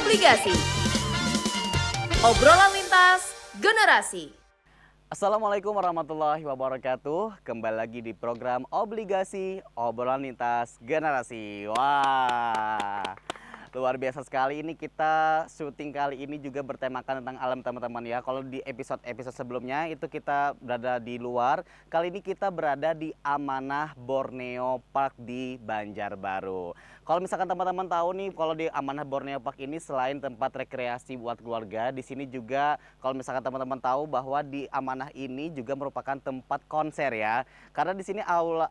Obligasi. Obrolan lintas generasi. Assalamualaikum warahmatullahi wabarakatuh. Kembali lagi di program Obligasi Obrolan Lintas Generasi. Wah, luar biasa sekali. Ini kita syuting kali ini juga bertemakan tentang alam, teman-teman ya. Kalau di episode sebelumnya itu kita berada di luar. Kali ini kita berada di Amanah Borneo Park di Banjarbaru. Kalau misalkan teman-teman tahu nih, kalau di Amanah Borneo Park ini selain tempat rekreasi buat keluarga, di sini juga kalau misalkan teman-teman tahu bahwa di Amanah ini juga merupakan tempat konser ya. Karena di sini aula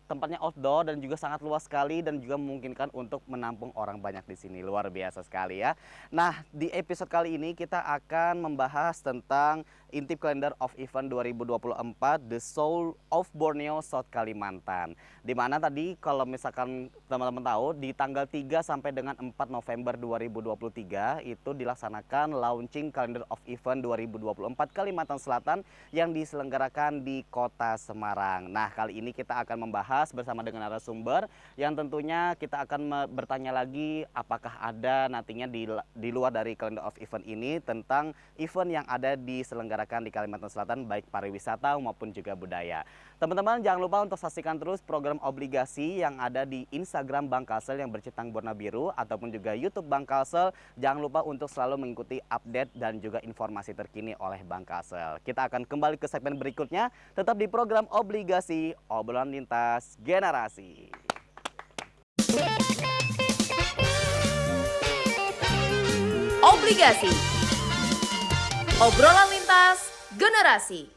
tempatnya outdoor dan juga sangat luas sekali dan juga memungkinkan untuk menampung orang banyak di sini. Luar biasa sekali ya. Nah, di episode kali ini kita akan membahas tentang Intip Calendar of Event 2024 The Soul of Borneo South Kalimantan. Dimana tadi kalau misalkan teman-teman tahu di tanggal 3 sampai dengan 4 November 2023 itu dilaksanakan launching Calendar of Event 2024 Kalimantan Selatan yang diselenggarakan di Kota Semarang. Nah, kali ini kita akan membahas bersama dengan narasumber yang tentunya kita akan bertanya lagi apakah ada nantinya di luar dari Calendar of Event ini tentang event yang ada diselenggarakan di Kalimantan Selatan baik pariwisata maupun juga budaya. Teman-teman jangan lupa untuk saksikan terus program Obligasi yang ada di Instagram Bank Kalsel yang bercintang warna biru ataupun juga YouTube Bank Kalsel. Jangan lupa untuk selalu mengikuti update dan juga informasi terkini oleh Bank Kalsel. Kita akan kembali ke segmen berikutnya tetap di program Obligasi Obrolan Lintas Generasi. Obligasi. Obrolan lintas generasi.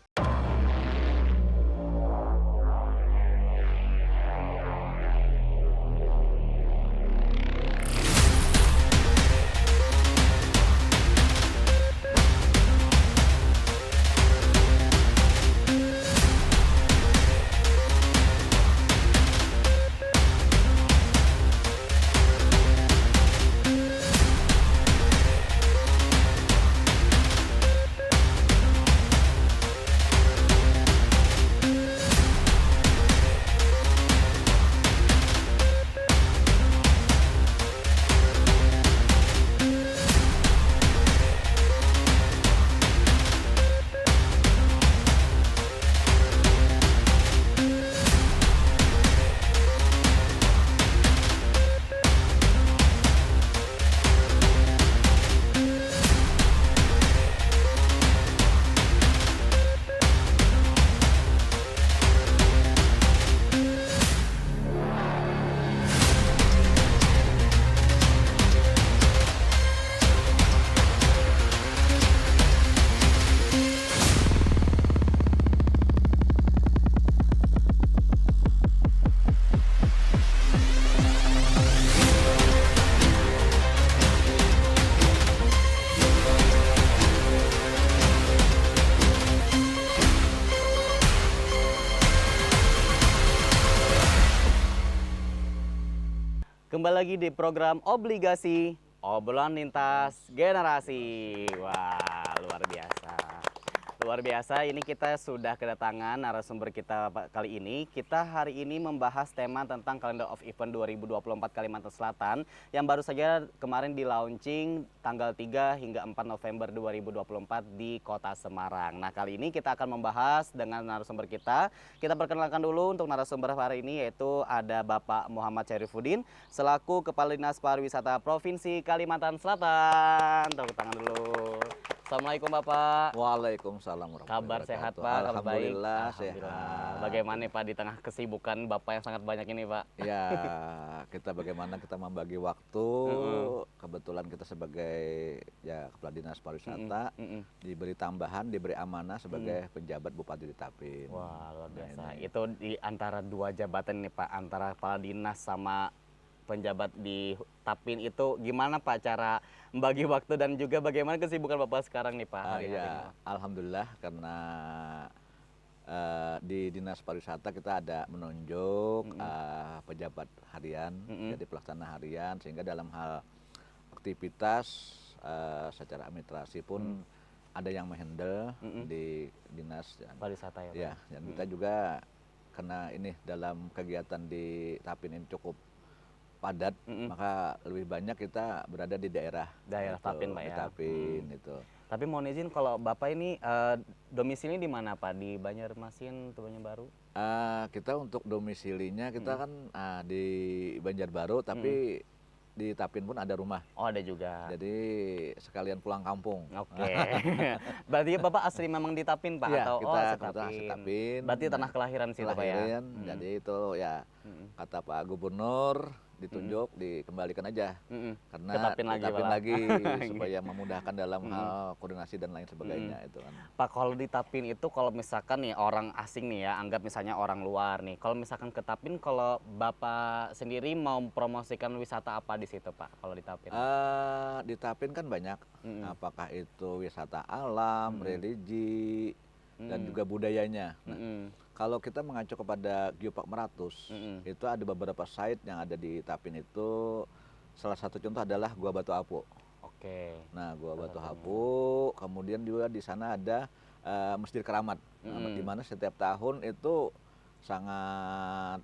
Kembali lagi di program Obligasi Obrolan Lintas Generasi. Wah, luar biasa. Luar biasa, ini kita sudah kedatangan narasumber kita kali ini. Kita hari ini membahas tema tentang Calendar of Event 2024 Kalimantan Selatan yang baru saja kemarin di launching tanggal 3 hingga 4 November 2024 di Kota Semarang. Nah, kali ini kita akan membahas dengan narasumber kita. Kita perkenalkan dulu untuk narasumber hari ini yaitu ada Bapak Muhammad Syarifuddin selaku Kepala Dinas Pariwisata Provinsi Kalimantan Selatan. Tepuk tangan dulu. Assalamualaikum Bapak. Waalaikumsalam warahmatullahi Kabar sehat wabarakatuh. Pak, kabar baik. Alhamdulillah sehat. Bagaimana nih Pak di tengah kesibukan Bapak yang sangat banyak ini Pak? Ya, kita bagaimana kita membagi waktu. Kebetulan kita sebagai ya Kepala Dinas Pariwisata diberi tambahan, diberi amanah sebagai penjabat Bupati di Tapin. Wah, luar biasa. Nah, ini. Itu di antara dua jabatan nih Pak, antara Kepala Dinas sama penjabat di Tapin itu gimana Pak cara membagi waktu dan juga bagaimana kesibukan Bapak sekarang nih Pak hari-hari ini? Ya, alhamdulillah karena di Dinas Pariwisata kita ada menunjuk pejabat harian, jadi pelaksana harian, sehingga dalam hal aktivitas secara administrasi pun ada yang menghandle di Dinas Pariwisata ya Pak? Ya, dan kita juga karena ini dalam kegiatan di Tapin ini cukup padat, Mm-mm. maka lebih banyak kita berada di daerah Tapin, Pak, di ya. Tapin itu. Tapi mohon izin kalau Bapak ini domisili di mana, Pak? Di Banjarmasin atau Banjarbaru? Kita untuk domisilinya kita kan di Banjarbaru, tapi di Tapin pun ada rumah. Oh, ada juga. Jadi sekalian pulang kampung. Oke. Berarti Bapak asli memang di Tapin, Pak? Iya, Atau kita setapin. asli Tapin. Berarti tanah kelahiran situ, Pak, ya? Kelahiran, jadi itu ya kata Pak Gubernur ditunjuk, dikembalikan aja. Karena Ke Tapin lagi, Tapin Pak. lagi supaya memudahkan dalam hal koordinasi dan lain sebagainya itu kan. Pak, kalau di Tapin itu kalau misalkan nih orang asing nih ya, anggap misalnya orang luar nih. Kalau misalkan ke Tapin, kalau Bapak sendiri mau promosikan wisata apa di situ, Pak? Kalau di Tapin? Di Tapin kan banyak, apakah itu wisata alam, religi, dan juga budayanya. Nah, kalau kita mengacu kepada Geopark Meratus, itu ada beberapa site yang ada di Tapin itu. Salah satu contoh adalah Gua Batu Apu. Oke. Nah, Gua Batu Apu, kemudian juga di sana ada Masjid Keramat, di mana setiap tahun itu sangat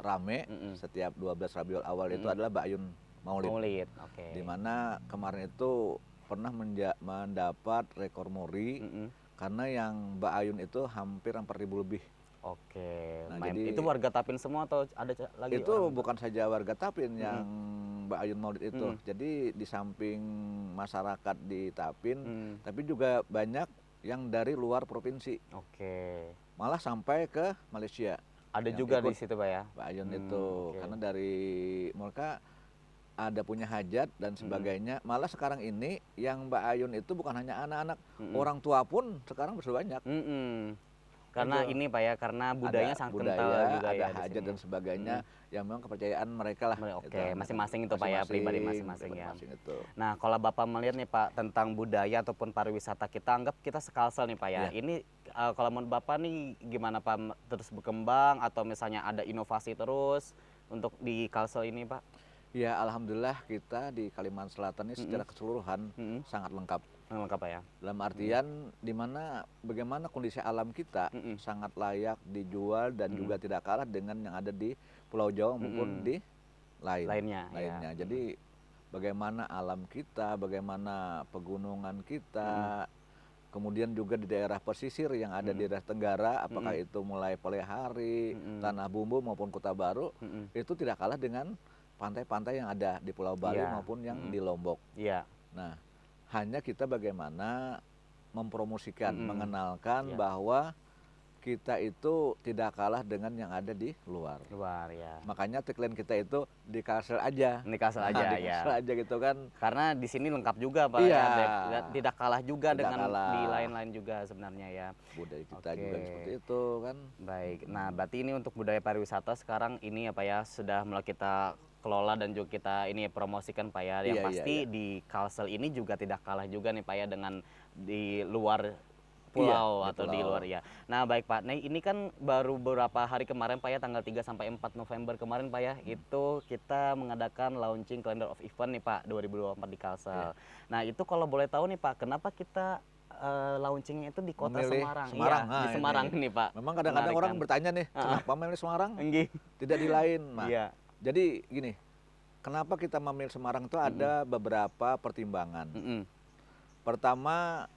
rame. Setiap 12 Rabiul Awal itu adalah Ba'yun Maulid. Maulid, oke. Di mana kemarin itu pernah mendapat rekor muri. Karena yang Mbak Ayun itu hampir 4.000 lebih. Oke. Nah, jadi itu warga Tapin semua atau ada lagi itu orang? bukan saja warga Tapin yang Mbak Ayun Maulid itu. Jadi di samping masyarakat di Tapin, tapi juga banyak yang dari luar provinsi. Oke. Malah sampai ke Malaysia. Ada yang juga ikut di situ, Pak, ya? Mbak Ayun itu. Oke. Karena dari mereka ada punya hajat dan sebagainya. Malah sekarang ini yang Mbak Ayun itu bukan hanya anak-anak, orang tua pun sekarang berbanyak. Karena Itu. ini, Pak, ya, karena budayanya Ada sangat budaya, kental juga ada ya di hajat sini. dan sebagainya yang memang kepercayaan mereka lah. Oke, masing-masing itu, Pak, ya, pribadi masing-masing ya. Itu. Nah, kalau Bapak melihat nih, Pak, tentang budaya ataupun pariwisata kita, anggap kita sekalsel nih, Pak, ya. Iya. Ini kalau menurut Bapak nih gimana, Pak? Terus berkembang atau misalnya ada inovasi terus untuk di Kalsel ini, Pak? Ya, alhamdulillah kita di Kalimantan Selatan ini secara keseluruhan sangat lengkap. Lengkap, Pak, ya. Dalam artian di mana bagaimana kondisi alam kita sangat layak dijual dan juga tidak kalah dengan yang ada di Pulau Jawa maupun di Lainnya, lainnya. ya. Jadi bagaimana alam kita, bagaimana pegunungan kita, kemudian juga di daerah pesisir yang ada di daerah Tenggara, apakah itu mulai Polehari, Tanah Bumbu maupun Kota Baru, itu tidak kalah dengan pantai-pantai yang ada di Pulau Bali Iya. maupun yang di Lombok. Iya. Nah, hanya kita bagaimana mempromosikan, mengenalkan bahwa kita itu tidak kalah dengan yang ada di luar. Luar, ya. Makanya tagline kita itu di Kalsel aja. Di Kalsel aja, di ya. Kalsel aja gitu kan. Karena di sini lengkap juga, Pak, Iya. ya. Tidak kalah juga Tidak dengan kalah. di lain-lain juga sebenarnya, ya. Budaya kita Oke. juga seperti itu kan. Baik, nah berarti ini untuk budaya pariwisata sekarang ini ya, Pak, ya, sudah mulai kita kelola dan juga kita ini promosikan, Pak, ya. Yang Iya, pasti iya. di Kalsel ini juga tidak kalah juga nih, Pak, ya, dengan di luar pulau Iya, di atau di pulau. luar, ya. Nah, baik, Pak. Nah, ini kan baru beberapa hari kemarin, Pak, ya, tanggal 3 sampai 4 November kemarin, Pak, ya, itu kita mengadakan launching calendar of event nih, Pak, 2024 di Kalsel. Nah, itu kalau boleh tahu nih, Pak, kenapa kita launchingnya itu di kota Memilih Semarang? Semarang. Iya, Nah, di Semarang ini. nih, Pak. Memang kadang-kadang Menarik, orang kan? bertanya nih, kenapa memilih Semarang? Nggih. Tidak di lain. Nah, Iya. jadi gini, kenapa kita memilih Semarang itu ada beberapa pertimbangan. Pertama,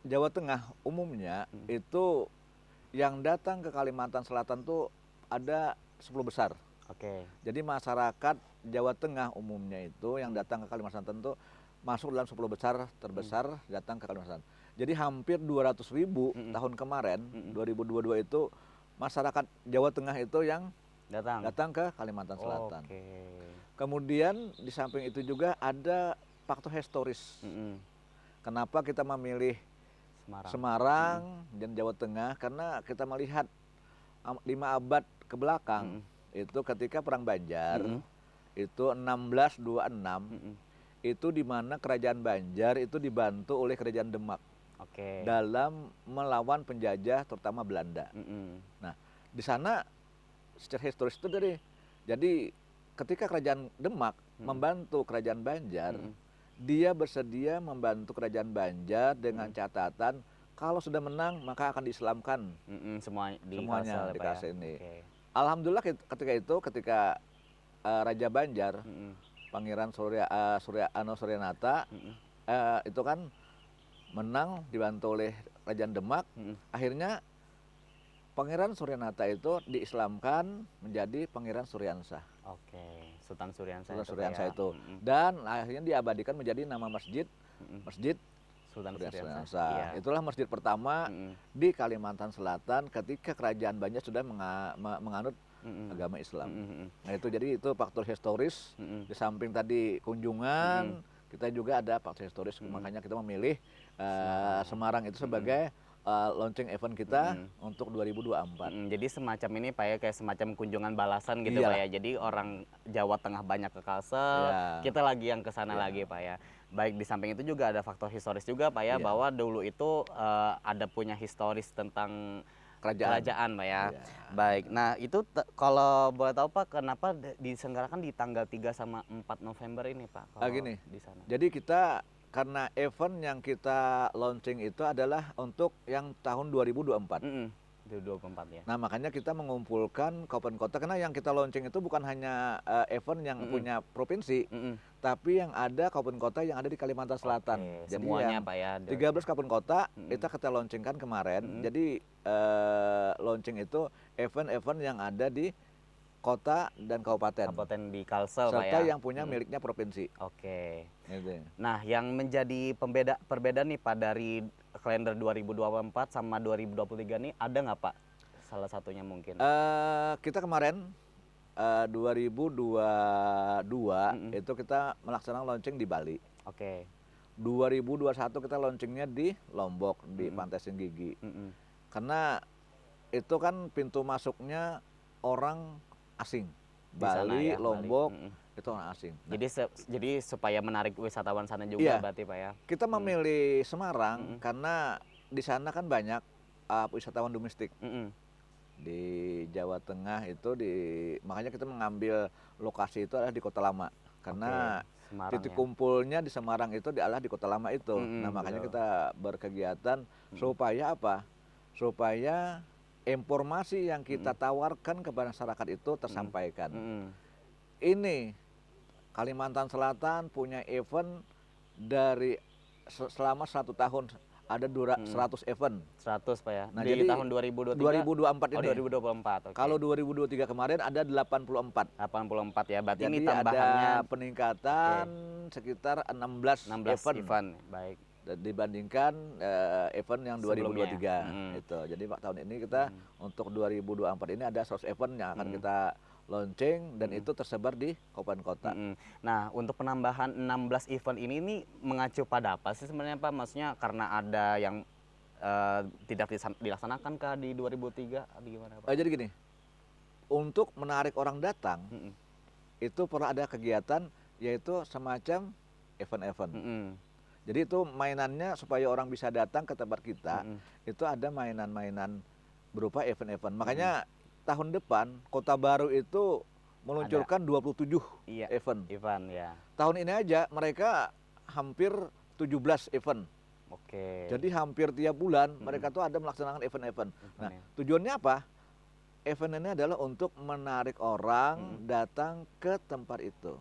Jawa Tengah umumnya itu yang datang ke Kalimantan Selatan tuh ada 10 besar. Oke. Jadi masyarakat Jawa Tengah umumnya itu yang datang ke Kalimantan Selatan itu masuk dalam 10 besar terbesar datang ke Kalimantan Selatan. Jadi hampir 200.000 tahun kemarin 2022 itu masyarakat Jawa Tengah itu yang datang ke Kalimantan Selatan. Oke. Kemudian di samping itu juga ada faktor historis. Kenapa kita memilih Semarang dan Jawa Tengah? Karena kita melihat 5 abad ke belakang itu ketika Perang Banjar itu 1626 itu di mana Kerajaan Banjar itu dibantu oleh Kerajaan Demak dalam melawan penjajah terutama Belanda. Nah, di sana secara historis itu jadi ketika Kerajaan Demak membantu Kerajaan Banjar, dia bersedia membantu Kerajaan Banjar dengan catatan kalau sudah menang maka akan diislamkan semuanya di Kalsel ini. Okay. Alhamdulillah ketika Raja Banjar, Pangeran Suryanata, itu kan menang dibantu oleh Kerajaan Demak. Akhirnya Pangeran Suryanata itu diislamkan menjadi Pangeran Suryansah. Oke, Sultan Suryansah. Sultan itu, Suryansah Pak, ya. itu. Dan akhirnya diabadikan menjadi nama masjid, Masjid Sultan Suryansah. Suryansah. Iya. Itulah masjid pertama di Kalimantan Selatan ketika Kerajaan Banjar sudah menganut agama Islam. Nah itu jadi itu faktor historis. Di samping tadi kunjungan, kita juga ada faktor historis. Makanya kita memilih Semarang itu sebagai launching event kita untuk 2024. Jadi semacam ini Pak ya, kayak semacam kunjungan balasan gitu Iyalah. Pak ya. Jadi orang Jawa Tengah banyak ke Kalsel, Iya. kita lagi yang ke sana Iya. lagi Pak ya. Baik, di samping itu juga ada faktor historis juga Pak ya, Iya. bahwa dulu itu ada punya historis tentang kerajaan Pak ya. Iya. Baik, nah itu kalau boleh tahu Pak, kenapa diselenggarakan di tanggal 3 sama 4 November ini Pak? Kalau Gini, di sana. jadi kita karena event yang kita launching itu adalah untuk yang tahun 2024. 2024 ya. Nah makanya kita mengumpulkan kabupaten kota, karena yang kita launching itu bukan hanya event yang punya provinsi, tapi yang ada kabupaten kota yang ada di Kalimantan Selatan. Oke, Jadi semuanya yang Pak ya. 13 kabupaten kota kita launchingkan kemarin. Jadi launching itu event-event yang ada di kota dan kabupaten, Kabupaten di Kalsel Pak serta ya. yang punya miliknya provinsi. Oke. Gitu. Nah, yang menjadi perbedaan nih Pak dari kalender 2024 sama 2023 nih, ada nggak Pak? Salah satunya mungkin. Kita kemarin 2022 itu kita melaksanakan launching di Bali. Oke. 2021 kita launchingnya di Lombok, di Pantai Senggigi. Karena itu kan pintu masuknya orang asing. Di sana Bali, ya, Bali. Lombok itu orang asing. Nah, Jadi supaya menarik wisatawan sana juga Iya. berarti Pak ya. kita memilih Semarang karena di sana kan banyak wisatawan domestik. Di Jawa Tengah itu makanya kita mengambil lokasi itu adalah di Kota Lama. Karena Semarang titik ya. kumpulnya di Semarang itu adalah di Kota Lama itu. Nah makanya betul. kita berkegiatan supaya apa? Supaya informasi yang kita tawarkan kepada masyarakat itu tersampaikan. Ini Kalimantan Selatan punya event dari selama 1 tahun ada 100 event. 100 Pak ya. Nah, Di jadi tahun 2023. 2024 Oh, ini. 2024. Oke. Kalau 2023 kemarin ada 84. 84 ya. Berarti Jadi ini tambahannya ada peningkatan sekitar 16 event. Baik. dibandingkan event yang 2023 itu. Jadi Pak tahun ini kita untuk 2024 ini ada 100 event yang akan kita launching dan itu tersebar di kabupaten kota. Nah, untuk penambahan 16 event ini nih mengacu pada apa sih sebenarnya Pak? Maksudnya karena ada yang tidak dilaksanakan kah di 2003 atau gimana Pak? Jadi gini, untuk menarik orang datang itu perlu ada kegiatan yaitu semacam event-event. Jadi itu mainannya supaya orang bisa datang ke tempat kita, itu ada mainan-mainan berupa event-event. Makanya tahun depan Kota Baru itu meluncurkan 27 event. Event ya. Tahun ini aja mereka hampir 17 event. Oke. Jadi hampir tiap bulan mereka tuh ada melaksanakan event-event. Nah, tujuannya apa? Event ini adalah untuk menarik orang datang ke tempat itu.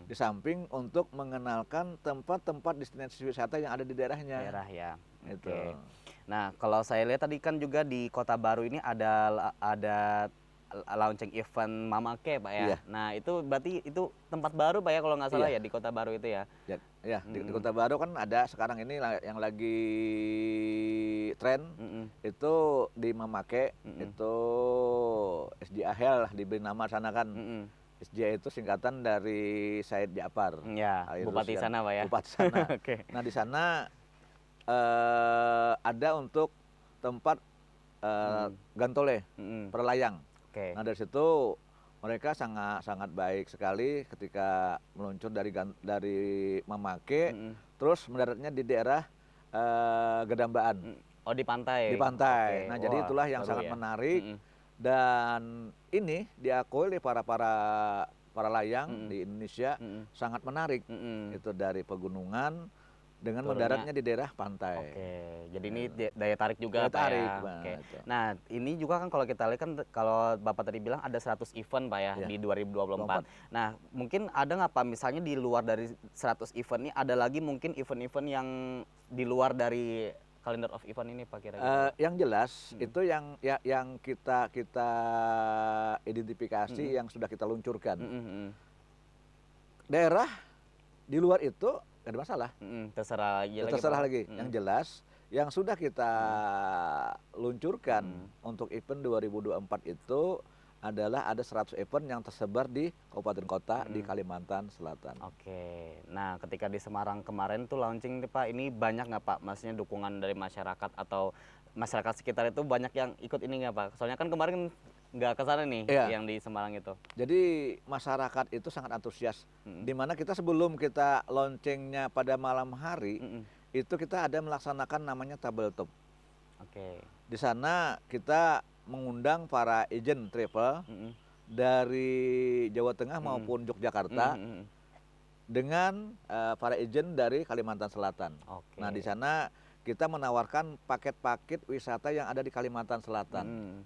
Di samping untuk mengenalkan tempat-tempat destinasi wisata yang ada di daerahnya. Daerah ya. Itu. Oke. Nah, kalau saya lihat tadi kan juga di Kota Baru ini ada launching event Mamake Pak ya. Iya. Nah, itu berarti itu tempat baru Pak ya kalau nggak salah Iya. ya di Kota Baru itu ya. Ya, di Kota Baru kan ada sekarang ini yang lagi tren itu di Mamake itu SJAHEL diberi nama sana kan. SJA itu singkatan dari Said Ja'far. Ya, Air Bupati Rusian. sana Pak ya. Bupati sana. Oke. Nah, di sana ada untuk tempat gantole, perlayang. Oke. Nah, dari situ mereka sangat baik sekali ketika meluncur dari Mamake, terus mendaratnya di daerah Gedambaan. Oh, di pantai. Di pantai. Oke. Nah, jadi Wah, itulah yang seru sangat ya. menarik dan ini diakui oleh para layang di Indonesia sangat menarik. Itu dari pegunungan dengan turunnya. mendaratnya di daerah pantai. Oke, jadi ini daya tarik juga Daya Pak tarik, ya. Pak, Oke. itu. Nah, ini juga kan kalau kita lihat kan kalau Bapak tadi bilang ada 100 event Pak ya Iya. di 2024. Nah, mungkin ada nggak Pak misalnya di luar dari 100 event ini ada lagi mungkin event-event yang di luar dari calendar of event ini Pak kira-kira? Yang jelas itu yang kita identifikasi yang sudah kita luncurkan. Daerah di luar itu nggak ada masalah. Terserah aja lagi Terserah Pak. lagi. Yang jelas yang sudah kita luncurkan untuk event 2024 itu adalah ada 100 event yang tersebar di kabupaten kota di Kalimantan Selatan. Oke, nah ketika di Semarang kemarin tuh launching nih Pak, ini banyak nggak Pak, maksudnya dukungan dari masyarakat atau masyarakat sekitar itu banyak yang ikut ini nggak Pak? Soalnya kan kemarin nggak ke sana nih Iya. yang di Semarang itu. Jadi masyarakat itu sangat antusias. Dimana kita sebelum kita launchingnya pada malam hari, itu kita ada melaksanakan namanya tabletop. Oke. Di sana kita mengundang para agent travel dari Jawa Tengah maupun Yogyakarta dengan para agent dari Kalimantan Selatan. Oke. Nah, di sana kita menawarkan paket-paket wisata yang ada di Kalimantan Selatan.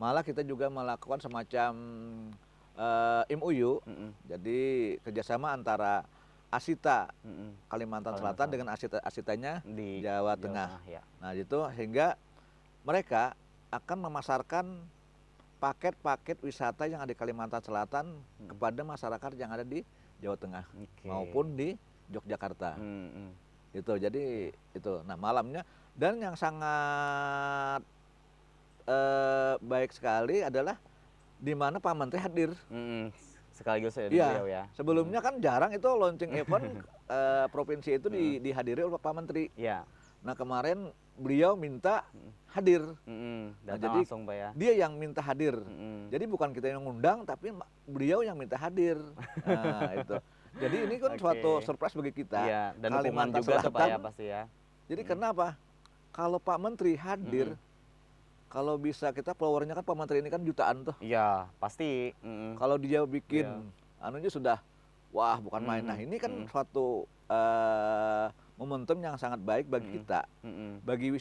Malah kita juga melakukan semacam MOU, jadi kerjasama antara Asita Kalimantan Selatan dengan Asitanya Di Jawa Tengah. ya. Nah, itu sehingga mereka akan memasarkan paket-paket wisata yang ada di Kalimantan Selatan kepada masyarakat yang ada di Jawa Tengah maupun di Yogyakarta. Itu jadi itu. Nah, malamnya dan yang sangat baik sekali adalah di mana Pak Menteri hadir. Sekaligus ya, Iya. beliau ya. Sebelumnya kan jarang itu launching event provinsi itu dihadiri oleh Pak Menteri. Iya. Nah, kemarin beliau minta hadir. Datang jadi langsung Pak ya. Dia yang minta hadir. Jadi bukan kita yang ngundang, tapi beliau yang minta hadir. Nah, itu. Jadi ini kan suatu surprise bagi kita. Iya, dan dukungan Kalimantan juga tuh Pak ya Selatan. pasti ya. Jadi kenapa? Kalau Pak Menteri hadir, kalau bisa kita followernya kan Pak Menteri ini kan jutaan tuh. Iya, pasti. Kalau dia bikin anunya sudah, wah bukan main. Nah, ini kan suatu momentum yang sangat baik bagi kita, bagi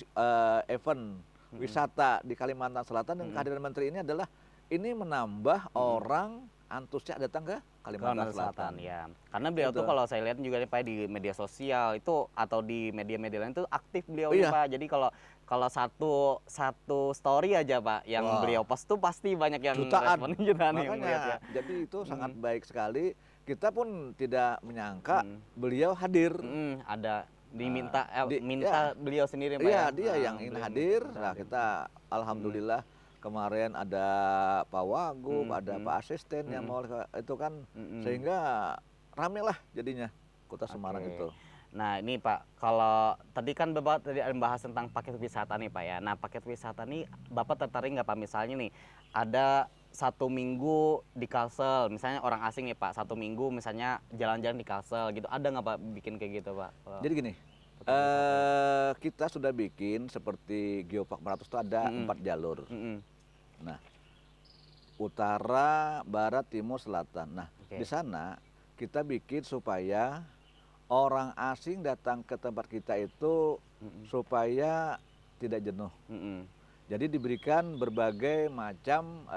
event wisata di Kalimantan Selatan. Dan kehadiran Menteri ini adalah ini menambah orang antusias datang ke Kalimantan Selatan. Ya. Karena beliau tuh kalau saya lihat juga nih Pak di media sosial itu atau di media-media lain tuh aktif beliau nih Pak. Jadi kalau satu story aja Pak yang beliau post tuh pasti banyak yang jutaan. Jutaan Makanya, yang melihat ya. jadi itu sangat baik sekali. Kita pun tidak menyangka beliau hadir. Ada diminta minta beliau sendiri Pak Iya, ya. dia yang ingin hadir. Nah, kita alhamdulillah kemarin ada Pak Wagub, ada Pak Asisten yang mau itu kan sehingga rame lah jadinya Kota Semarang itu. Nah ini Pak, kalau tadi kan Bapak tadi membahas tentang paket wisata nih Pak ya. Nah paket wisata nih Bapak tertarik nggak Pak misalnya nih ada 1 minggu di Kalsel, misalnya orang asing nih Pak, 1 minggu misalnya jalan-jalan di Kalsel gitu, ada nggak Pak bikin kayak gitu Pak? Jadi gini, kita sudah bikin seperti Geopark Meratus itu ada 4 jalur. Nah, utara, barat, timur, selatan. Nah, di sana kita bikin supaya orang asing datang ke tempat kita itu supaya tidak jenuh. Jadi diberikan berbagai macam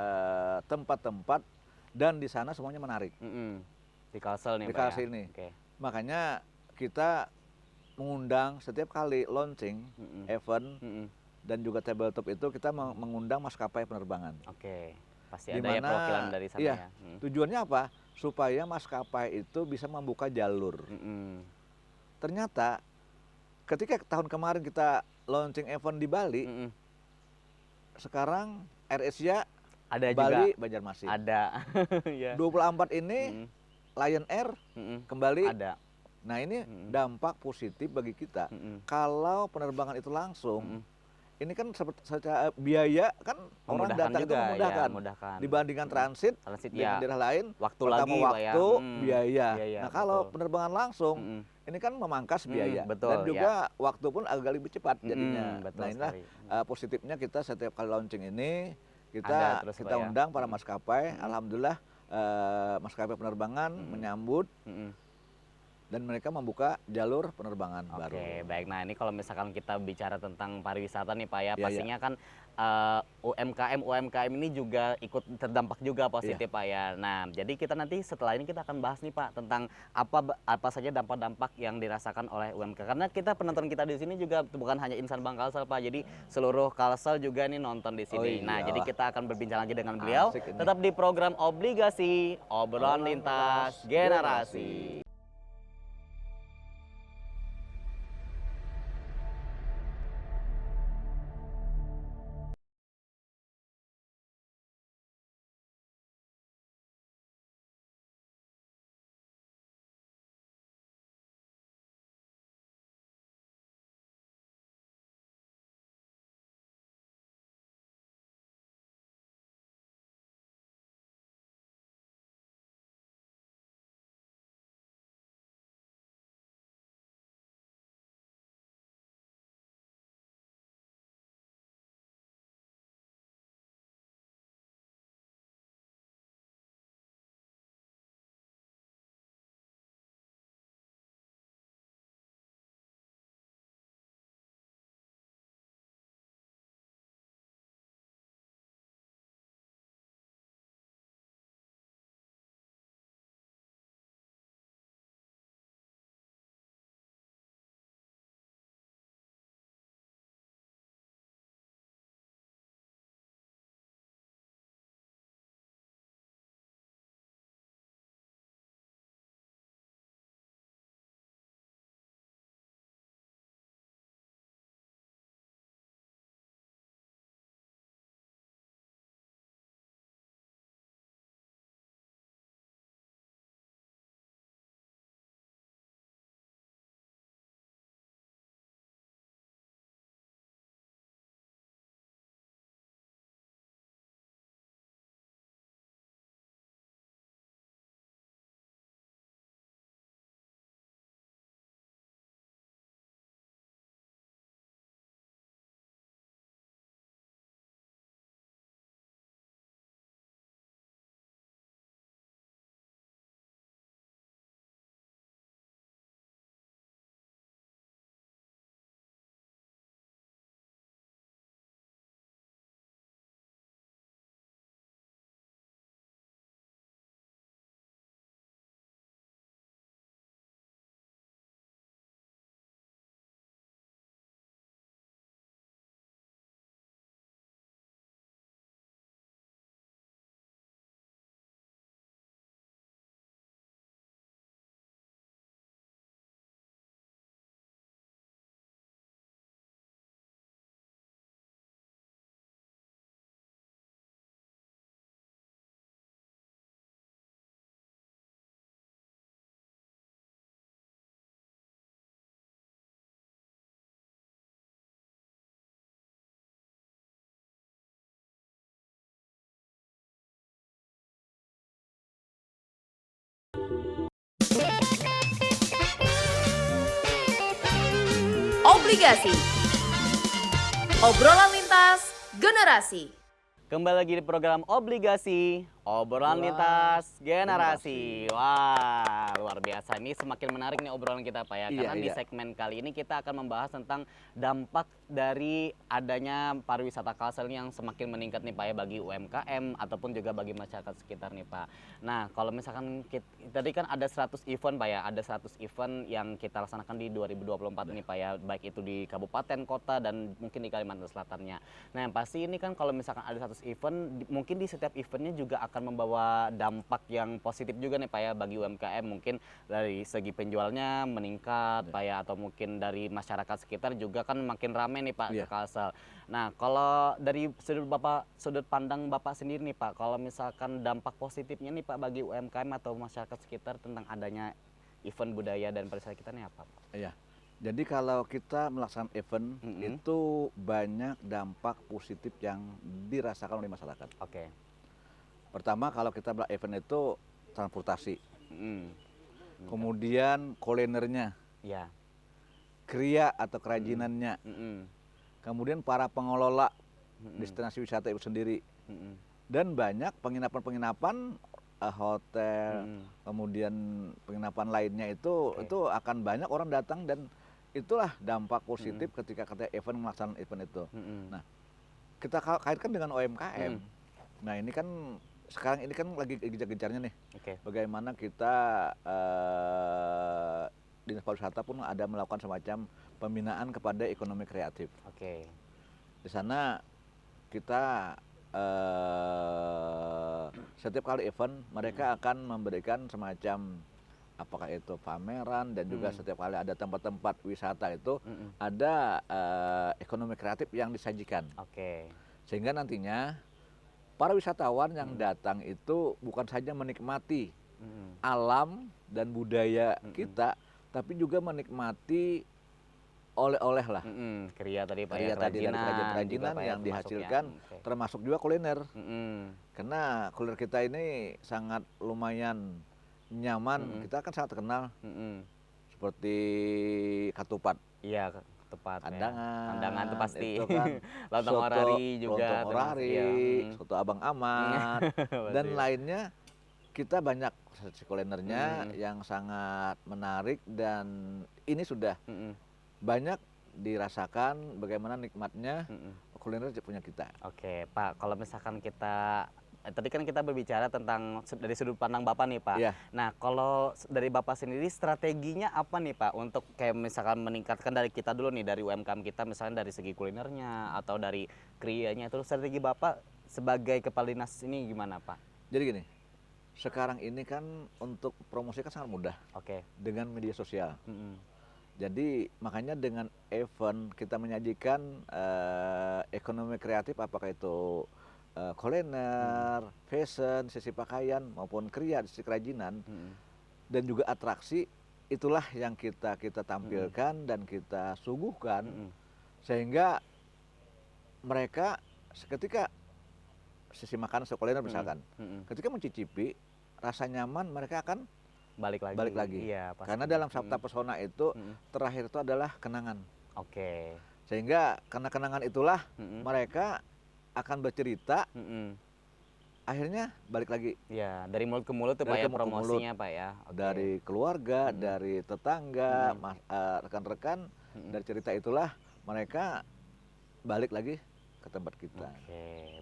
tempat-tempat dan di sana semuanya menarik. Di Kalsel nih di Pak Kalsel ya? ini. Okay. Makanya kita mengundang setiap kali launching event dan juga tabletop itu kita mengundang maskapai penerbangan. Oke, pasti ada ya perwakilan dari sana iya, ya. Tujuannya apa? Supaya maskapai itu bisa membuka jalur. Ternyata ketika tahun kemarin kita launching event di Bali, sekarang AirAsia ada Bali juga. Banjarmasin. Ada. Ya. 24 ini Lion Air kembali. Ada. Nah ini dampak positif bagi kita. Kalau penerbangan itu langsung, ini kan secara biaya kan orang datang juga, itu memudahkan. Ya, memudahkan. Dibandingkan transit dengan daerah lain, waktu pertama lagi, waktu, ya. biaya. Nah kalau betul. penerbangan langsung, ini kan memangkas biaya. Betul, dan juga waktu pun agak lebih cepat jadinya. Betul Nah inilah positifnya kita setiap kali launching ini, kita ya. undang para maskapai. Alhamdulillah maskapai penerbangan menyambut dan mereka membuka jalur penerbangan baru. Oke, baik. Nah, ini kalau misalkan kita bicara tentang pariwisata nih Pak ya, Iya, pastinya kan UMKM ini juga ikut terdampak juga positif Pak ya. Nah, jadi kita nanti setelah ini kita akan bahas nih Pak tentang apa saja dampak-dampak yang dirasakan oleh UMKM. Karena kita penonton kita di sini juga bukan hanya insan Bang Kalsel Pak, jadi seluruh Kalsel juga nih nonton di sini. Nah, iya. jadi kita akan berbincang lagi dengan beliau Asik ini. tetap di program Obligasi Obrolan Lintas Generasi. Obligasi. Obrolan lintas generasi. Kembali lagi di program Obligasi Obrolan Lintas Generasi. Wah, luar biasa. Ini semakin menarik nih obrolan kita Pak ya. Iya, Karena di iya. segmen kali ini kita akan membahas tentang dampak dari adanya pariwisata Kalsel yang semakin meningkat nih Pak ya bagi UMKM ataupun juga bagi masyarakat sekitar nih Pak. Nah, kalau misalkan tadi kan ada 100 event Pak ya. Ada 100 event yang kita laksanakan di 2024 ini Pak ya. Baik itu di kabupaten, kota dan mungkin di Kalimantan Selatannya. Nah, yang pasti ini kan kalau misalkan ada 100 event, mungkin di setiap eventnya juga akan membawa dampak yang positif juga nih Pak ya bagi UMKM. Mungkin dari segi penjualnya meningkat Pak ya, atau mungkin dari masyarakat sekitar juga kan makin ramai nih Pak ke Kalsel. Nah, kalau dari sudut pandang Bapak sendiri nih Pak, kalau misalkan dampak positifnya nih Pak bagi UMKM atau masyarakat sekitar tentang adanya event budaya dan pariwisata kita nih apa Pak? Iya. Jadi kalau kita melaksanakan event itu banyak dampak positif yang dirasakan oleh masyarakat. Oke. Pertama kalau kita melakukan event itu transportasi, Mm. kemudian kulinernya, Ya. kriya atau kerajinannya, Mm-mm. kemudian para pengelola destinasi wisata itu sendiri, Mm-mm. dan banyak penginapan-penginapan hotel, kemudian penginapan lainnya itu akan banyak orang datang dan itulah dampak positif ketika event melaksanakan event itu. Nah, kita kaitkan dengan UMKM. Nah, ini kan sekarang ini kan lagi gencar-gencarnya nih. Bagaimana kita Dinas Pariwisata pun ada melakukan semacam pembinaan kepada ekonomi kreatif. Di sana kita setiap kali event mereka akan memberikan semacam apakah itu pameran dan juga setiap kali ada tempat-tempat wisata itu ada ekonomi kreatif yang disajikan. Sehingga nantinya para wisatawan yang datang itu bukan saja menikmati alam dan budaya kita, tapi juga menikmati oleh-oleh lah. Kria tadi Pak, Kria tadi dari kerajinan yang dihasilkan, termasuk juga kuliner. Karena kuliner kita ini sangat lumayan nyaman, kita kan sangat terkenal seperti ketupat. Iya, ketupat. Kandangan itu pasti. Itu kan Lontong orari juga. Lontong orari, soto Abang Ahmad, dan lainnya. Kita banyak kulinernya yang sangat menarik dan ini sudah banyak dirasakan bagaimana nikmatnya kuliner punya kita. Pak, kalau misalkan kita tadi kan kita berbicara tentang dari sudut pandang Bapak nih Pak. Nah, kalau dari Bapak sendiri strateginya apa nih Pak untuk kayak misalkan meningkatkan dari kita dulu nih, dari UMKM kita misalnya dari segi kulinernya atau dari krianya, itu strategi Bapak sebagai kepala dinas ini gimana Pak? Jadi gini, sekarang ini kan untuk promosi kan sangat mudah dengan media sosial. Jadi makanya dengan event kita menyajikan ekonomi kreatif, apakah itu kuliner, fashion, sisi pakaian maupun kria, sisi kerajinan, dan juga atraksi, itulah yang kita tampilkan dan kita suguhkan sehingga mereka ketika sisi makanan, sisi kuliner misalkan, ketika mencicipi rasa nyaman mereka akan balik lagi. Iya, karena dalam Sabta Pesona itu terakhir itu adalah kenangan. Sehingga karena kenangan itulah mereka akan bercerita, akhirnya balik lagi. Iya, dari mulut ke mulut tuh Pak ya promosinya Pak ya. Dari keluarga, dari tetangga, rekan-rekan, dari cerita itulah mereka balik lagi ke tempat kita.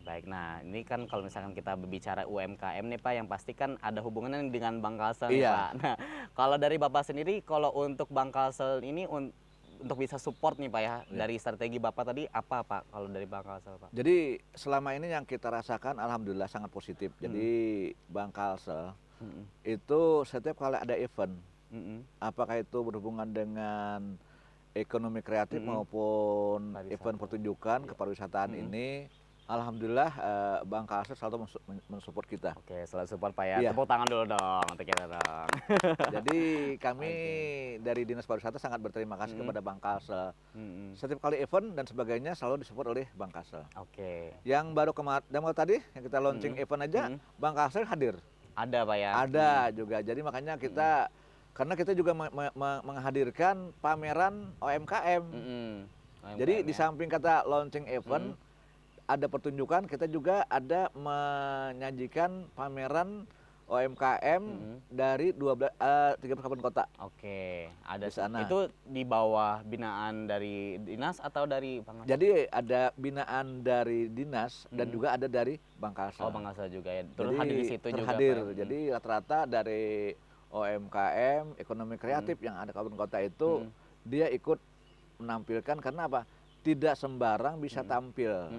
Baik. Nah, ini kan kalau misalkan kita berbicara UMKM nih Pak, yang pasti kan ada hubungannya dengan Bangkalsel nih Pak. Nah, kalau dari Bapak sendiri, kalau untuk Bangkalsel ini untuk bisa support nih Pak ya, dari strategi Bapak tadi apa Pak kalau dari Bangkalsel Pak? Jadi selama ini yang kita rasakan alhamdulillah sangat positif. Jadi Bangkalsel itu setiap kali ada event, apakah itu berhubungan dengan ekonomi kreatif maupun event pertunjukan kepariwisataan ini, alhamdulillah Bangkalsel selalu mensupport kita. Selalu support Pak ya. Tepuk tangan dulu dong untuk kita dong. Jadi kami dari Dinas Pariwisata sangat berterima kasih kepada Bangkalsel. Setiap kali event dan sebagainya selalu disupport oleh Bangkalsel. Yang baru kemarin tadi yang kita launching event aja, Bangkalsel hadir. Ada Pak ya? Ada juga. Jadi makanya kita karena kita juga menghadirkan pameran UMKM. Jadi di samping kata launching event, ada pertunjukan, kita juga ada menyajikan pameran UMKM dari 13 kabupaten kota. Ada di sana. Itu di bawah binaan dari dinas atau dari Bangkalsel? Jadi ada binaan dari dinas dan juga ada dari Bangkalsel. Bangkalsel juga ya. Terus hadir di situ juga. Jadi rata-rata dari UMKM, ekonomi kreatif yang ada kabupaten kota itu dia ikut menampilkan karena apa? Tidak sembarang bisa tampil.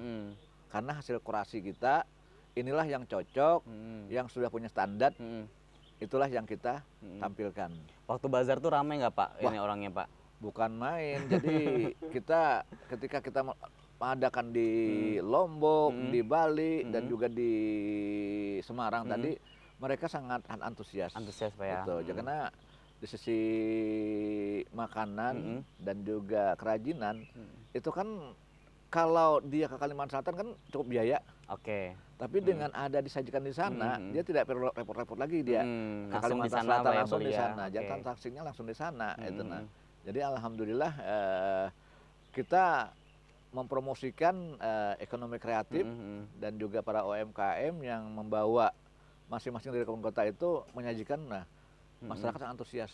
Karena hasil kurasi kita inilah yang cocok, yang sudah punya standar, itulah yang kita tampilkan. Waktu bazar tuh ramai nggak Pak ini orangnya Pak? Bukan main. Jadi kita ketika kita mengadakan di Lombok, di Bali dan juga di Semarang tadi, mereka sangat antusias. Pak ya. Karena di sisi makanan dan juga kerajinan itu kan kalau dia ke Kalimantan Selatan kan cukup biaya. Tapi dengan ada disajikan di sana, dia tidak perlu repot-repot lagi dia ke Kalimantan Selatan langsung di sana. Jadi transaksinya langsung di sana. Jadi alhamdulillah kita mempromosikan ekonomi kreatif dan juga para UMKM yang membawa masing-masing dari kabupaten kota itu menyajikan, nah masyarakat sangat antusias.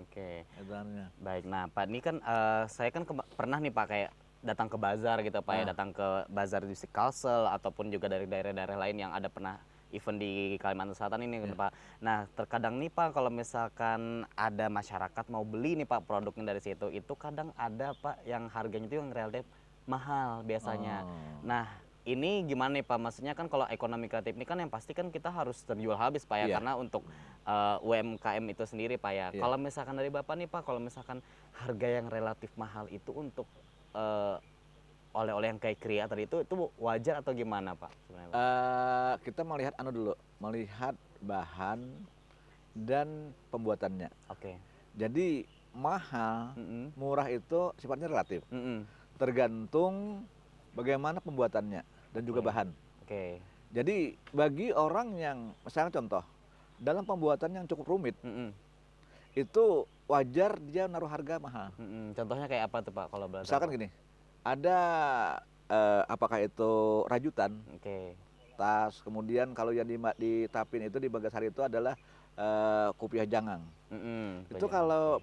Oke. Itu namanya. Baik, nah Pak, ini kan saya kan pernah nih Pak kayak datang ke bazar gitu Pak ya, datang ke bazar di Kalsel ataupun juga dari daerah-daerah lain yang ada pernah event di Kalimantan Selatan ini kan, Pak. Nah, terkadang nih Pak kalau misalkan ada masyarakat mau beli nih Pak produknya dari situ, itu kadang ada Pak yang harganya itu yang relatif mahal biasanya. Oh. Nah, ini gimana nih Pak? Maksudnya kan kalau ekonomi kreatif ini kan yang pasti kan kita harus terjual habis Pak ya, Iya. karena untuk UMKM itu sendiri Pak ya. Iya. Kalau misalkan dari Bapak nih Pak, kalau misalkan harga yang relatif mahal itu untuk oleh-oleh yang kayak kreator itu wajar atau gimana Pak sebenarnya Pak? Kita melihat dulu, melihat bahan dan pembuatannya. Oke. Jadi mahal, murah itu sifatnya relatif. Tergantung bagaimana pembuatannya dan juga Oke. bahan. Oke. Jadi bagi orang yang, misalnya contoh, dalam pembuatan yang cukup rumit, itu wajar dia naruh harga mahal. Contohnya kayak apa tuh Pak kalau boleh tahu, Misalkan Pak? gini, ada apakah itu rajutan, Oke. tas, kemudian kalau yang ditapin itu di Bagasari itu adalah kopiah jangang. Itu Banyak. kalau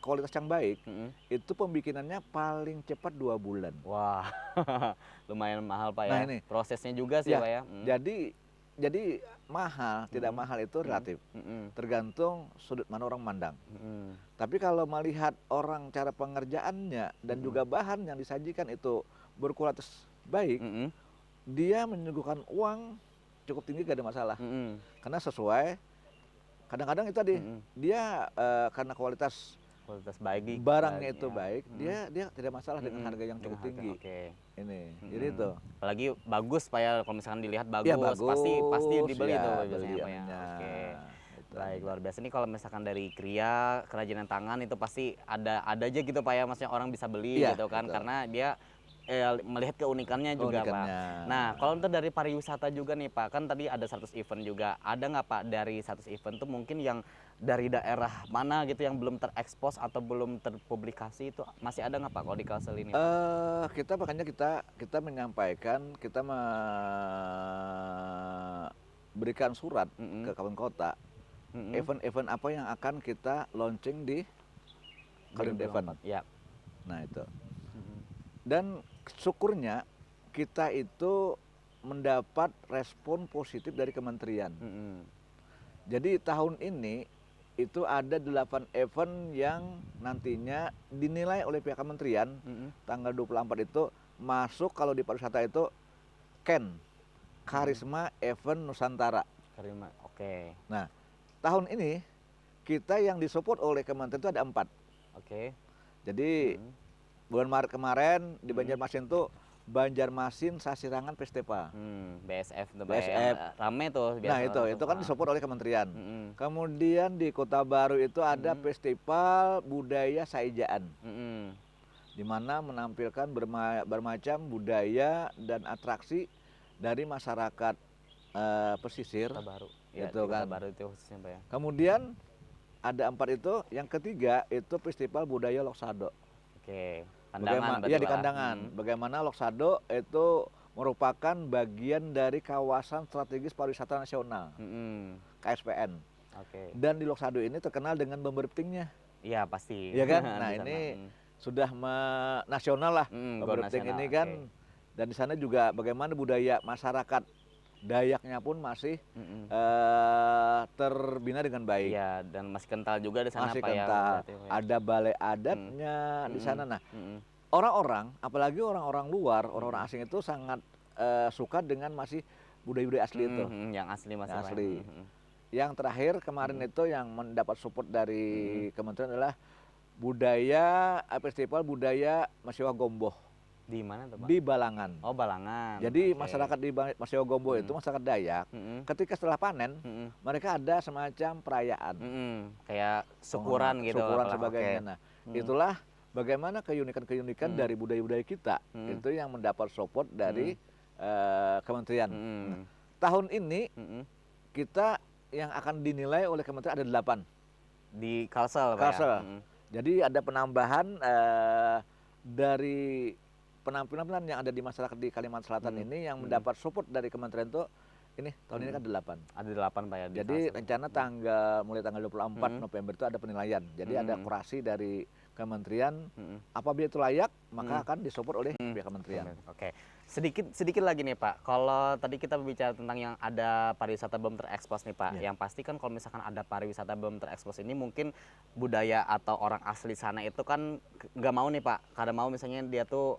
kualitas yang baik, Mm-mm. itu pembikinannya paling cepat 2 bulan. Wah, lumayan mahal Pak ya. Nah, ini. Prosesnya juga sih Ya, Pak ya. Jadi mahal, tidak mahal itu relatif. Tergantung sudut mana orang memandang. Tapi kalau melihat orang cara pengerjaannya dan juga bahan yang disajikan itu berkualitas baik, dia menyuguhkan uang cukup tinggi gak ada masalah. Karena sesuai, kadang-kadang itu tadi dia karena kualitas baik barangnya itu baik, dia tidak masalah dengan harga yang cukup Dengan harga, tinggi. Oke. Ini, jadi itu. Apalagi bagus Pak ya, kalau misalkan dilihat bagus, Ya, bagus, pasti dibeli ya, tuh beli biasanya Pak ya. ininya. Oke. Itu Baik, aja. luar biasa nih kalau misalkan dari kerajinan tangan itu pasti ada aja gitu Pak ya, maksudnya orang bisa beli Iya, gitu kan, betul. karena dia melihat keunikannya juga Pak. Keunikannya. Nah, kalau untuk dari pariwisata juga nih Pak, kan tadi ada 100 event juga. Ada nggak Pak dari 100 event tuh mungkin yang dari daerah mana gitu yang belum terekspos atau belum terpublikasi itu masih ada nggak Pak kalau di Kalsel ini? Pak? Makanya kita menyampaikan, kita berikan surat ke kabupaten kota, event-event apa yang akan kita launching di Kalender Event. Ya. Nah itu. Dan syukurnya kita itu mendapat respon positif dari kementerian. Jadi tahun ini itu ada 8 event yang nantinya dinilai oleh pihak kementerian. Tanggal 24 itu masuk, kalau di pariwisata itu KEN, Karisma Event Nusantara. Karima. Oke. Nah, tahun ini kita yang disupport oleh kementerian itu ada 4. Oke. Jadi bulan Maret kemarin di Banjarmasin tuh Banjarmasin Sasirangan Festival. BSF tuh Pak BSF. ya. Rame tuh Nah biasa orang itu tuh. kan disupport oleh kementerian. Mm-mm. Kemudian di Kota Baru itu ada Festival Budaya Saijaan, Mm-mm. di mana menampilkan bermacam budaya dan atraksi dari masyarakat pesisir. Kota Baru. Ya, Itu di Kota kan. Baru itu khususnya Pak ya. Kemudian ada 4 itu, yang ketiga itu Festival Budaya Loksado. Oke. Kandangan berarti Iya di Pak. Kandangan. Bagaimana Loksado itu merupakan bagian dari kawasan strategis pariwisata nasional, KSPN. Oke. Dan di Loksado ini terkenal dengan Bemberptingnya. Iya pasti. Iya kan? Di Nah sana. ini sudah nasional lah, Go Bemberpting nasional, ini kan. oke. Dan di sana juga bagaimana budaya masyarakat Dayaknya pun masih terbina dengan baik. Iya, dan masih kental juga di sana Masih Pak ya. kental. berarti, Pak ya. Ada balai adatnya di sana. Nah, Mm-mm. orang-orang, apalagi orang-orang luar, orang-orang asing itu sangat suka dengan masih budaya-budaya asli itu. Yang asli masih Pak ya. Asli. Yang terakhir kemarin itu yang mendapat support dari kementerian adalah Festival Budaya Masiwa Gomboh Di mana tuh Pak? di Balangan. Oh, Balangan. Jadi Oke. masyarakat di Masiwa Gomboh itu masyarakat Dayak. Ketika setelah panen, mereka ada semacam perayaan. Kayak syukuran gitu. Syukuran apalah. sebagainya. Oke. Nah, itulah bagaimana keunikan-keunikan dari budaya-budaya kita. Itu yang mendapat support dari kementerian. Nah, tahun ini kita yang akan dinilai oleh kementerian ada 8. Di Kalsel Pak Kalsel. ya. Jadi ada penambahan dari penampilan yang ada di masyarakat di Kalimantan Selatan ini yang mendapat support dari kementerian itu ini tahun ini kan 8. Ada 8 Pak ya di Jadi Kalsel. rencana mulai tanggal 24 November itu ada penilaian. Jadi ada kurasi dari kementerian, apabila itu layak maka akan disupport oleh pihak kementerian. Oke. Sedikit lagi nih Pak. Kalau tadi kita berbicara tentang yang ada pariwisata belum terekspos nih Pak. Yang pasti kan kalau misalkan ada pariwisata belum terekspos ini mungkin budaya atau orang asli sana itu kan nggak mau nih Pak. Karena mau misalnya dia tuh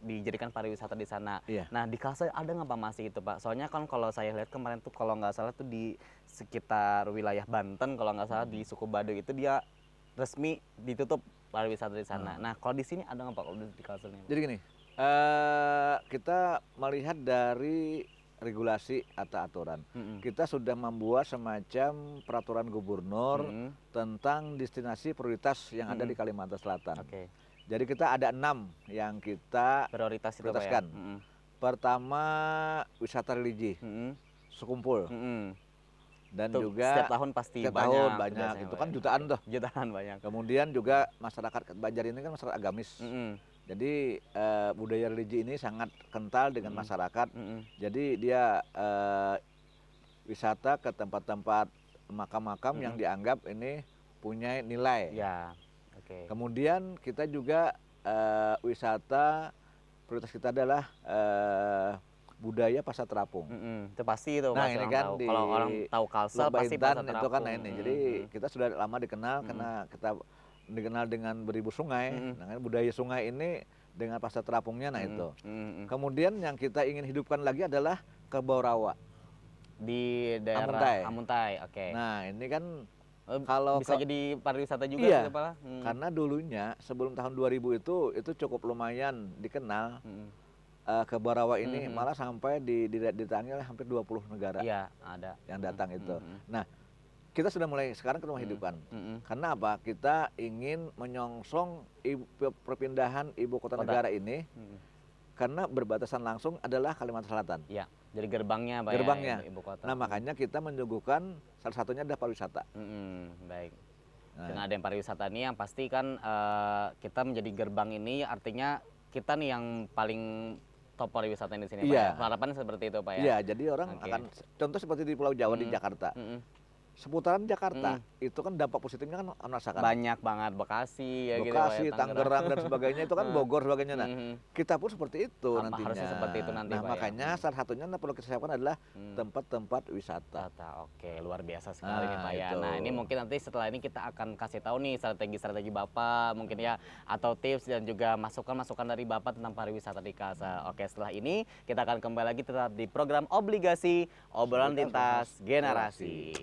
dijadikan pariwisata di sana. Iya. Nah di Kalsel ada nggak Pak masih itu Pak? Soalnya kan kalau saya lihat kemarin tuh kalau nggak salah tuh di sekitar wilayah Banten kalau nggak salah di suku Baduy itu dia resmi ditutup pariwisata di sana. Nah kalau di sini ada nggak Pak kalau di Kalsel ini? Jadi gini, kita melihat dari regulasi atau aturan. Kita sudah membuat semacam peraturan gubernur tentang destinasi prioritas yang ada di Kalimantan Selatan. Oke. Jadi kita ada 6 yang kita Prioritas itu Pak ya? prioritaskan. Pertama wisata religi, sekumpul. Dan Tuh, juga setiap tahun pasti setiap banyak. tahun banyak, biasanya, itu Pak kan ya. jutaan tuh. Jutaan banyak. Kemudian juga masyarakat Banjar ini kan masyarakat agamis. Jadi budaya religi ini sangat kental dengan masyarakat. Jadi dia wisata ke tempat-tempat makam-makam yang dianggap ini punya nilai. Ya, oke. Kemudian kita juga wisata, prioritas kita adalah budaya pasar terapung. Itu pasti itu Nah pasti ini orang kan tahu. di Kalau orang tahu Kalsel Lok pasti Baintan pasar itu kan terapung. nah ini. Jadi kita sudah lama dikenal karena kita dikenal dengan beribu sungai. Nah kan budaya sungai ini dengan pasar terapungnya nah itu. Kemudian yang kita ingin hidupkan lagi adalah Kerbau Rawa Di daerah Amuntai. Amuntai, oke. Nah ini kan Kalau bisa jadi pariwisata juga iya, gitu, Pak. karena dulunya sebelum tahun 2000 itu cukup lumayan dikenal. Kerbau Rawa ini malah sampai didatangi oleh hampir 20 negara Iya, ada. yang datang itu. Nah kita sudah mulai sekarang ke rumah hidupkan. Karena apa? Kita ingin menyongsong perpindahan ibu kota negara ini. Karena berbatasan langsung adalah Kalimantan Selatan. Iya, jadi gerbangnya Pak Gerbangnya. ya, ibu kota. Nah makanya kita menyuguhkan salah satunya adalah pariwisata. Baik. Nah. Dengan ada yang pariwisata ini yang pasti kan kita menjadi gerbang ini artinya kita nih yang paling top pariwisata di sini Pak Iya. ya. Harapannya seperti itu Pak ya. Iya, jadi orang Oke. akan contoh seperti di Pulau Jawa di Jakarta. Seputaran Jakarta itu kan dampak positifnya kan merasakan. Banyak banget Bekasi ya gitu Pak Bekasi, ya, Tangerang dan sebagainya itu kan Bogor sebagainya. Nah, kita pun seperti itu Apa nantinya. harusnya seperti itu nanti, Nah, Pak, ya? makanya salah satunya yang perlu kita siapkan adalah tempat-tempat wisata. Oke, luar biasa sekali nih Nah, Pak ya. itu. Nah ini mungkin nanti setelah ini kita akan kasih tahu nih strategi-strategi Bapak mungkin ya atau tips dan juga masukan-masukan dari Bapak tentang pariwisata di Kalsel. Oke, setelah ini kita akan kembali lagi tetap di program Obligasi Obrolan Lintas Generasi.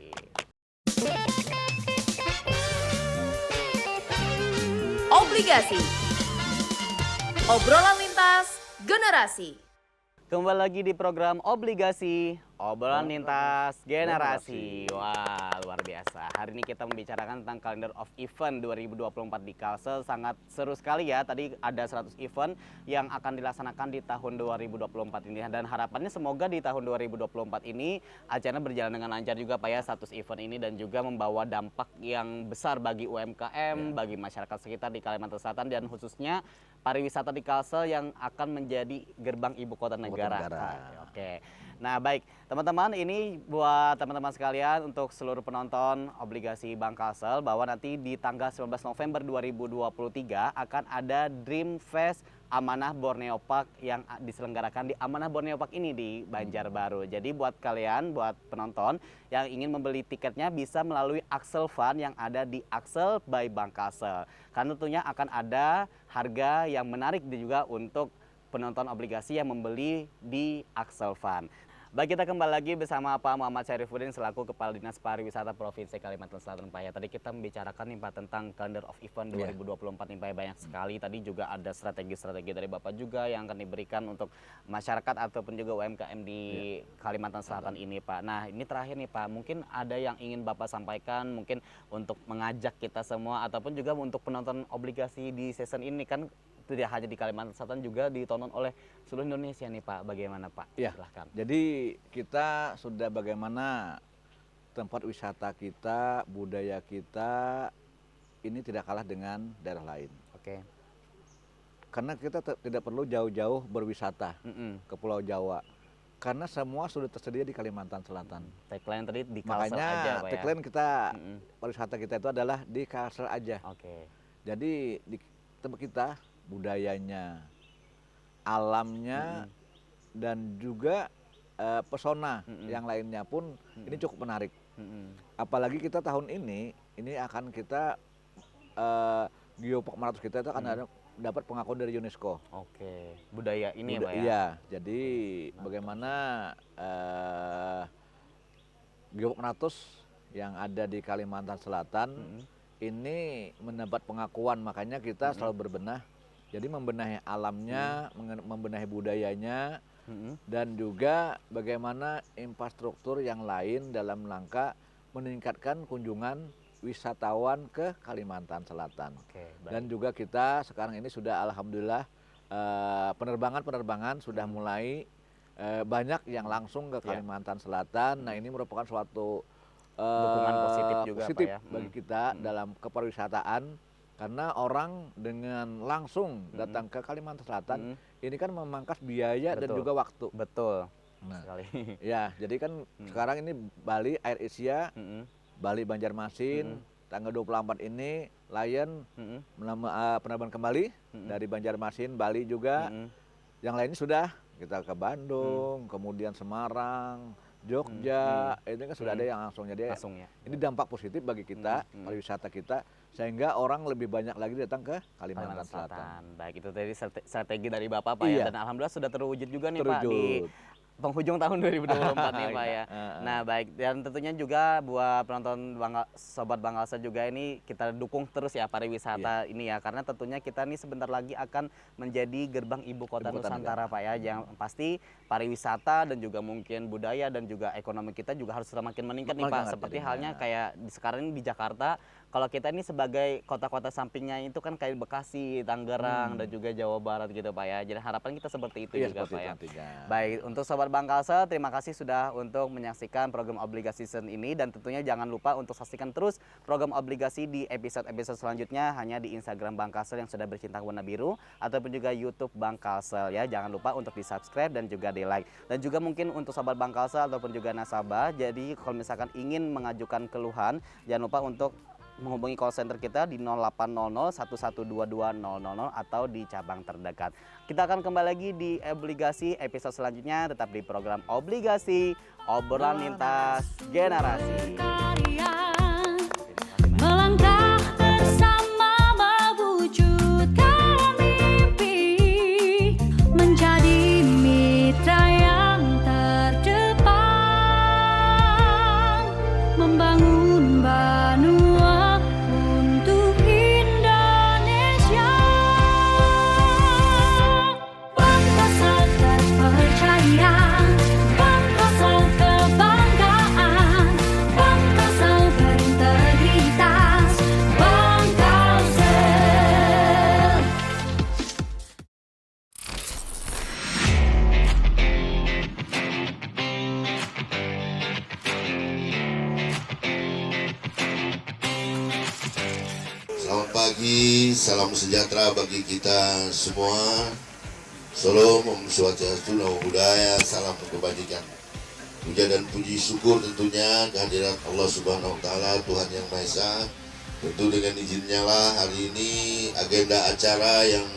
Obligasi. Obrolan lintas generasi. Kembali lagi di program Obligasi Obrolan Lintas Generasi. Wah, luar biasa. Hari ini kita membicarakan tentang Calendar of Event 2024 di Kalsel. Sangat seru sekali ya. Tadi ada 100 event yang akan dilaksanakan di tahun 2024 ini. Dan harapannya semoga di tahun 2024 ini acaranya berjalan dengan lancar juga Pak ya, 100 event ini. Dan juga membawa dampak yang besar bagi UMKM, bagi masyarakat sekitar di Kalimantan Selatan. Dan khususnya pariwisata di Kalsel yang akan menjadi gerbang ibu kota negara. Oke. Nah baik teman-teman, ini buat teman-teman sekalian untuk seluruh penonton Obligasi Bank Kalsel bahwa nanti di tanggal 19 November 2023 akan ada Dream Fest Amanah Borneo Park yang diselenggarakan di Amanah Borneo Park ini di Banjarbaru. Jadi buat kalian, buat penonton yang ingin membeli tiketnya bisa melalui Axel Fund yang ada di Axel by Bank Kalsel. Karena tentunya akan ada harga yang menarik juga untuk penonton obligasi yang membeli di Axel Fund. Baik, kita kembali lagi bersama Pak Muhammad Syarifuddin selaku Kepala Dinas Pariwisata Provinsi Kalimantan Selatan Pak ya. Tadi kita membicarakan nih Pak tentang Calendar of Event 2024 nih Pak ya, banyak sekali. Tadi juga ada strategi-strategi dari Bapak juga yang akan diberikan untuk masyarakat ataupun juga UMKM di Kalimantan Selatan ini Pak. Nah ini terakhir nih Pak, mungkin ada yang ingin Bapak sampaikan mungkin untuk mengajak kita semua ataupun juga untuk penonton obligasi di season ini kan tidak hanya di Kalimantan Selatan juga ditonton oleh seluruh Indonesia nih Pak. Bagaimana Pak? Iya. Silahkan. Jadi kita sudah bagaimana tempat wisata kita, budaya kita ini tidak kalah dengan daerah lain. Oke. Karena kita tidak perlu jauh-jauh berwisata ke Pulau Jawa. Karena semua sudah tersedia di Kalimantan Selatan. Tagline tadi di Kalsel aja, Makanya Pak ya. tagline kita pariwisata kita itu adalah di Kalsel aja. Oke. Jadi di tempat kita budayanya, alamnya, dan juga pesona yang lainnya pun ini cukup menarik. Apalagi kita tahun ini akan kita Geopark Marathon kita itu akan dapat pengakuan dari UNESCO. Oke. Budaya ini ya, Pak ya. Iya, jadi bagaimana Geopark Marathon yang ada di Kalimantan Selatan ini mendapat pengakuan, makanya kita selalu berbenah. Jadi membenahi alamnya, membenahi budayanya, dan juga bagaimana infrastruktur yang lain dalam rangka meningkatkan kunjungan wisatawan ke Kalimantan Selatan. Oke, baik. Dan juga kita sekarang ini sudah alhamdulillah penerbangan sudah mulai banyak yang langsung ke Kalimantan Selatan. Nah, ini merupakan suatu dukungan positif juga, positif Pak ya. bagi kita dalam kepariwisataan, karena orang dengan langsung datang ke Kalimantan Selatan ini kan memangkas biaya dan juga waktu. Betul. Nah, Sekali. ya, jadi kan sekarang ini Bali Air Asia, Bali Banjarmasin, tanggal 24 ini Lion penerbangan kembali dari Banjarmasin, Bali juga. Yang lainnya sudah kita ke Bandung, kemudian Semarang, Jogja, itu kan sudah ada yang langsung. Jadi ini dampak positif bagi kita, pariwisata kita, sehingga orang lebih banyak lagi datang ke Kalimantan Selatan. Baik, itu tadi strategi dari Bapak, Pak ya. Dan alhamdulillah sudah terwujud juga nih, Pak, di penghujung tahun 2024 nih, Pak ya. Nah, baik, dan tentunya juga buat penonton Sobat Bangkalsa juga ini kita dukung terus ya pariwisata ini ya, karena tentunya kita nih sebentar lagi akan menjadi gerbang ibu kota Nusantara, Pak ya. Yang pasti pariwisata dan juga mungkin budaya dan juga ekonomi kita juga harus semakin meningkat nih, Pak. Seperti halnya kayak sekarang ini di Jakarta, kalau kita ini sebagai kota-kota sampingnya itu kan kayak Bekasi, Tangerang, dan juga Jawa Barat gitu, Pak ya. Jadi harapan kita seperti itu juga, Pak ya. Baik, untuk Sobat Bangkalsa, terima kasih sudah untuk menyaksikan program Obligasi Season ini, dan tentunya jangan lupa untuk saksikan terus program Obligasi di episode-episode selanjutnya hanya di Instagram Bangkalsel yang sudah bercinta warna biru, ataupun juga YouTube Bangkalsel ya. Jangan lupa untuk di-subscribe dan juga di-like. Dan juga mungkin untuk Sobat Bangkalsel ataupun juga nasabah, jadi kalau misalkan ingin mengajukan keluhan, jangan lupa untuk menghubungi call center kita di 0800 1122 000 atau di cabang terdekat. Kita akan kembali lagi di Obligasi episode selanjutnya, tetap di program Obligasi, obrolan lintas generasi. Melangkah bersama mewujudkan mimpi, menjadi mitra yang terdepan, membangun Banua untuk Indonesia. Bangkalsel terpercaya, Bangkalsel kebanggaan, Bangkalsel berintegritas, Bangkalsel. Selamat pagi, salam sejahtera bagi kita semua. Salam Om Swastiastu, Namo Buddhaya, salam kebajikan. Puja dan puji syukur tentunya kehadirat Allah Subhanahu wa Ta'ala, Tuhan Yang Maha Esa. Tentu dengan izinnya lah hari ini agenda acara yang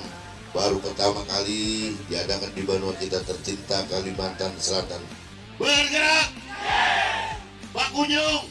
baru pertama kali diadakan di Banua kita tercinta Kalimantan Selatan. Bergerak! Pak Kunjung!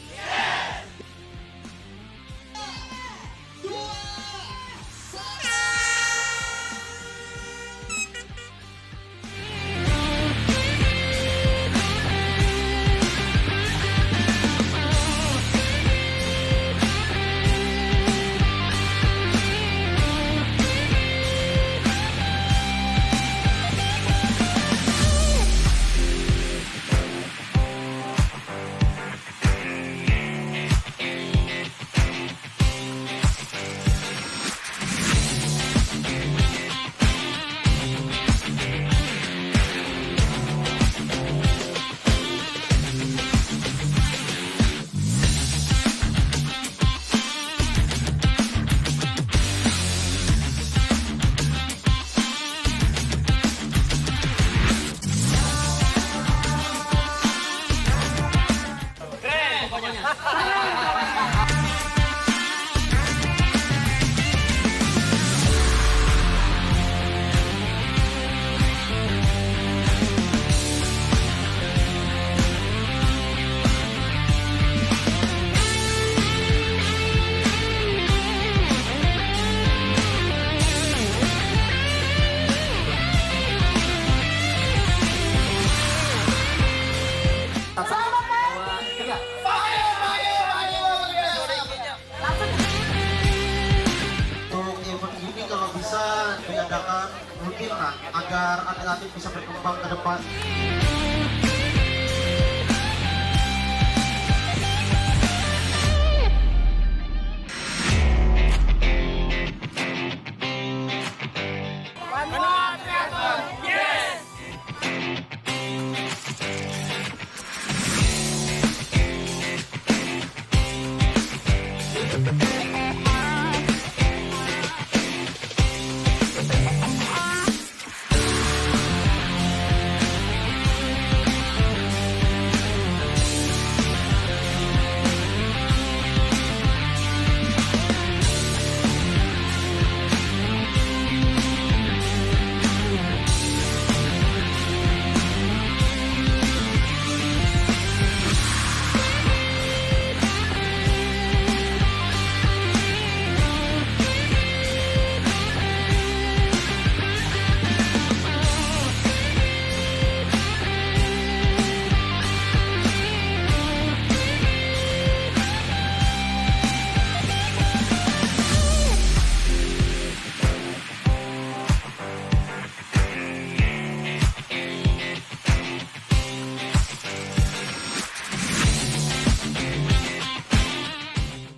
Untuk event ini kalau bisa diadakan rutin lah agar atlet-atlet bisa berkembang ke depan.